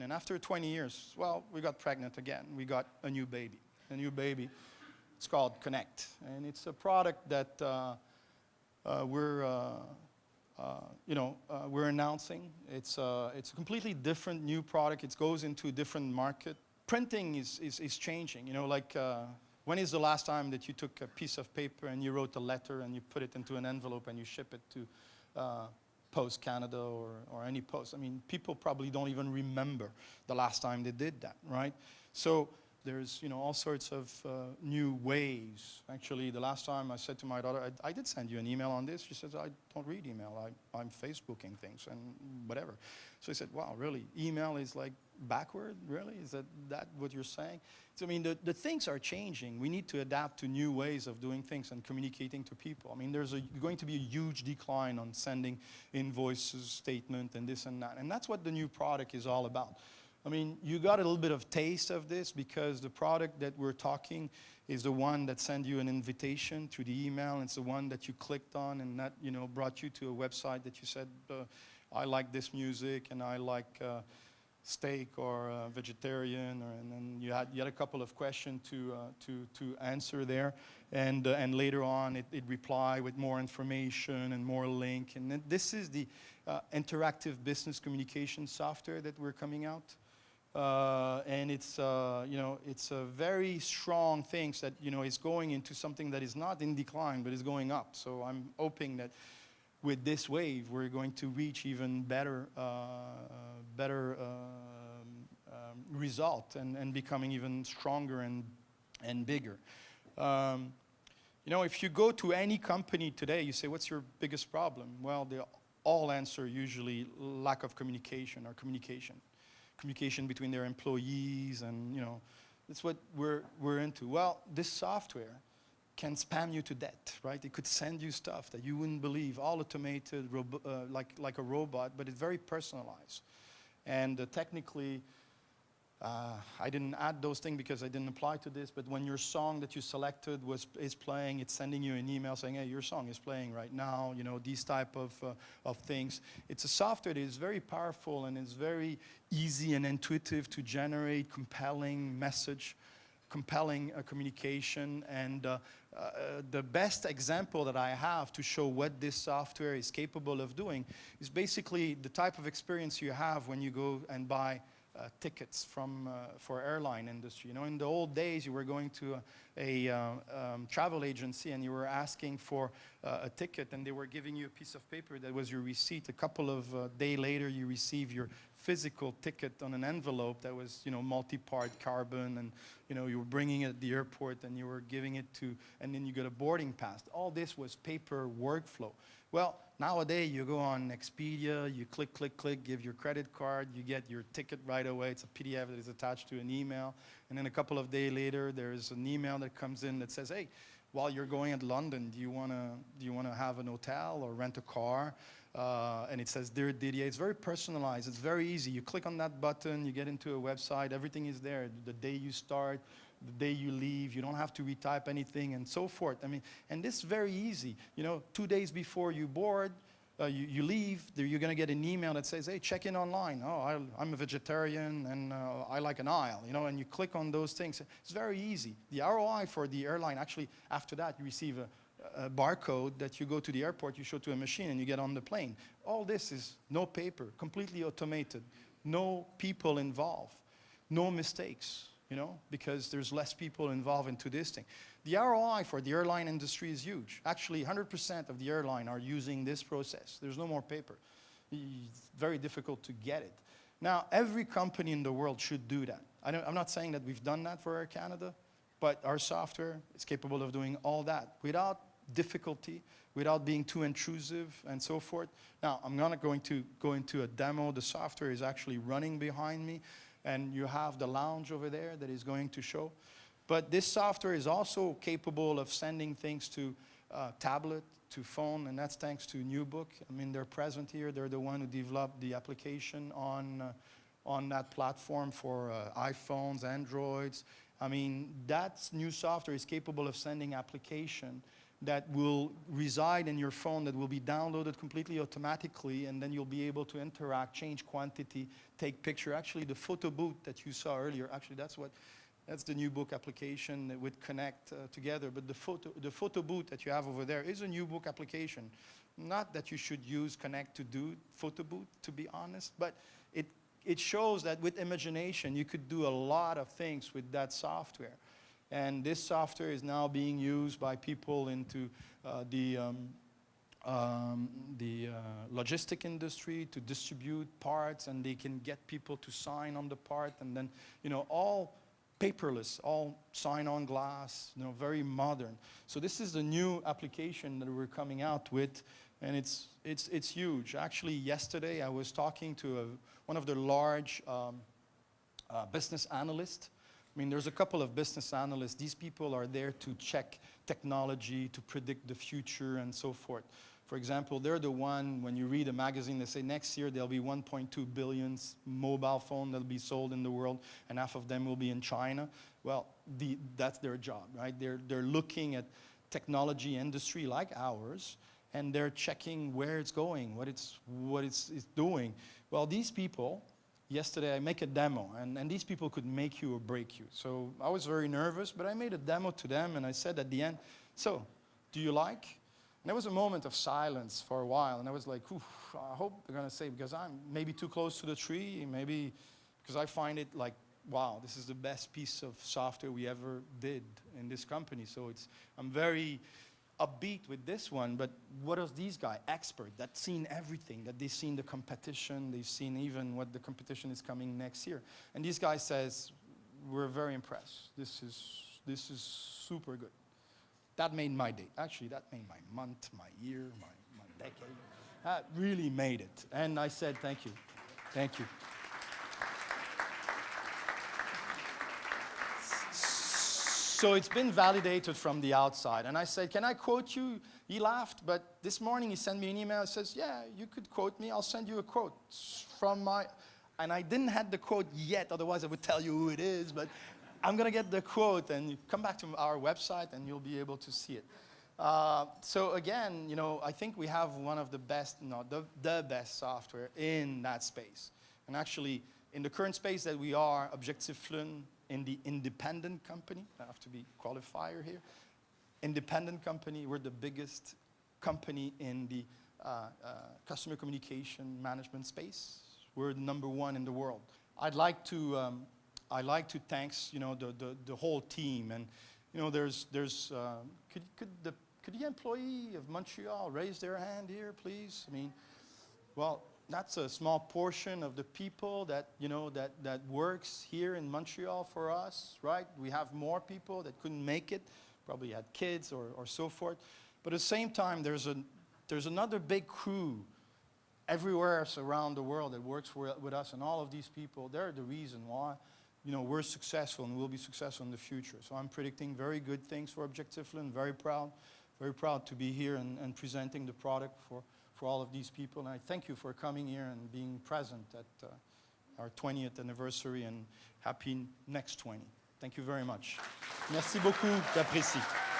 And after 20 years, well, we got pregnant again. We got a new baby. A new baby. It's called Connect. And it's a product that we're announcing. It's a completely different new product. It goes into a different market. Printing is changing. You know, like when is the last time that you took a piece of paper and you wrote a letter and you put it into an envelope and you ship it to Post Canada or any post? I mean, people probably don't even remember the last time they did that, right? So there's, you know, all sorts of new ways. Actually, the last time I said to my daughter, I did send you an email on this. She says, I don't read email. I'm Facebooking things and whatever. So I said, wow, really? Email is like backward? Really? Is that what you're saying? So, I mean, the things are changing. We need to adapt to new ways of doing things and communicating to people. I mean, there's going to be a huge decline on sending invoices, statement, and this and that. And that's what the new product is all about. I mean, you got a little bit of taste of this because the product that we're talking is the one that sends you an invitation through the email. It's the one that you clicked on and that, you know, brought you to a website that you said, I like this music and I like steak or vegetarian, and then you had a couple of questions to answer there, and later on it replied with more information and more link. And then this is the interactive business communication software that we're coming out. And it's, you know, it's a very strong thing that, you know, is going into something that is not in decline, but is going up. So I'm hoping that with this wave, we're going to reach even better, result and becoming even stronger and bigger. You know, if you go to any company today, you say, what's your biggest problem? Well, they all answer usually lack of communication or communication. Communication between their employees, and you know, that's what we're into. Well, this software can spam you to death, right? It could send you stuff that you wouldn't believe, all automated, like a robot, but it's very personalized. And technically, I didn't add those things because I didn't apply to this, but when your song that you selected is playing, it's sending you an email saying, hey, your song is playing right now, you know, these type of things. It's a software that is very powerful and it's very easy and intuitive to generate compelling message, compelling communication. And the best example that I have to show what this software is capable of doing is basically the type of experience you have when you go and buy tickets for airline industry. You know, in the old days, you were going to a travel agency and you were asking for a ticket, and they were giving you a piece of paper that was your receipt. A couple of days later, you receive your physical ticket on an envelope that was, you know, multi-part carbon, and you know, you were bringing it at the airport and you were giving it to, and then you got a boarding pass. All this was paper workflow. Well, nowadays you go on Expedia, you click, click, click, give your credit card, you get your ticket right away. It's a PDF that is attached to an email, and then a couple of days later, there's an email that comes in that says, hey, while you're going to London, do you wanna have an hotel or rent a car? And it says, dear Didier. It's very personalized. It's very easy. You click on that button, you get into a website, everything is there. The day you start, the day you leave, you don't have to retype anything, and so forth. I mean, and this is very easy. You know, 2 days before you board, you leave, you're going to get an email that says, hey, check in online. Oh, I'm a vegetarian and I like an aisle, you know, and you click on those things. It's very easy. The ROI for the airline, actually, after that, you receive a barcode that you go to the airport, you show to a machine, and you get on the plane. All this is no paper, completely automated, no people involved, no mistakes, you know, because there's less people involved into this thing. The ROI for the airline industry is huge. Actually, 100% of the airline are using this process. There's no more paper. It's very difficult to get it. Now, every company in the world should do that. I'm not saying that we've done that for Air Canada, but our software is capable of doing all that without difficulty, without being too intrusive, and so forth. Now, I'm not going to go into a demo. The software is actually running behind me, and you have the lounge over there that is going to show. But this software is also capable of sending things to tablet, to phone, and that's thanks to NewBook. I mean, they're present here. They're the one who developed the application on that platform for iPhones, Androids. I mean, that new software is capable of sending application that will reside in your phone, that will be downloaded completely automatically, and then you'll be able to interact, change quantity, take picture. Actually, the photo booth that you saw earlier, actually that's the new book application that would connect together. But the photo booth that you have over there is a new book application. Not that you should use Connect to do photo booth, to be honest, but it shows that with imagination, you could do a lot of things with that software. And this software is now being used by people into the logistic industry to distribute parts, and they can get people to sign on the part, and then, all paperless, all sign on glass, very modern. So this is the new application that we're coming out with, and it's huge. Actually, yesterday I was talking to one of the large business analysts. I mean, there's a couple of business analysts. These people are there to check technology, to predict the future, and so forth. For example, they're the one, when you read a magazine, they say next year there'll be 1.2 billion mobile phones that'll be sold in the world, and half of them will be in China. Well, that's their job, right? They're looking at technology industry like ours, and they're checking where it's going, what it's doing. Well, these people, yesterday I make a demo, and these people could make you or break you. So I was very nervous, but I made a demo to them, and I said at the end, so, do you like? And there was a moment of silence for a while, and I was like, I hope they're going to say, because I'm maybe too close to the tree, maybe because I find it like, wow, this is the best piece of software we ever did in this company. So I'm very upbeat with this one, but what are these guys, expert, that's seen everything, that they've seen the competition, they've seen even what the competition is coming next year. And these guys says, we're very impressed. This is super good. That made my day. Actually, that made my month, my year, my decade. That really made it. And I said, thank you. Thank you. So it's been validated from the outside. And I said, can I quote you? He laughed, but this morning he sent me an email. He says, yeah, you could quote me. I'll send you a quote from my... And I didn't have the quote yet, otherwise I would tell you who it is, but I'm going to get the quote, and you come back to our website and you'll be able to see it. So again, I think we have one of the best, the best software in that space. And actually, in the current space that we are, Objectif Lune, in the independent company, I have to be qualifier here, independent company, we're the biggest company in the customer communication management space. We're number one in the world. I'd like to thank the whole team, and could the employee of Montreal raise their hand here, please? I mean, well, that's a small portion of the people that that works here in Montreal for us, right? We have more people that couldn't make it, probably had kids or so forth. But at the same time, there's another big crew everywhere else around the world that works with us, and all of these people, they're the reason why we're successful and we'll be successful in the future. So I'm predicting very good things for Objectif Lune. Very proud to be here and presenting the product for all of these people. And I thank you for coming here and being present at our 20th anniversary, and happy next 20. Thank you very much. Merci beaucoup, j'apprécie.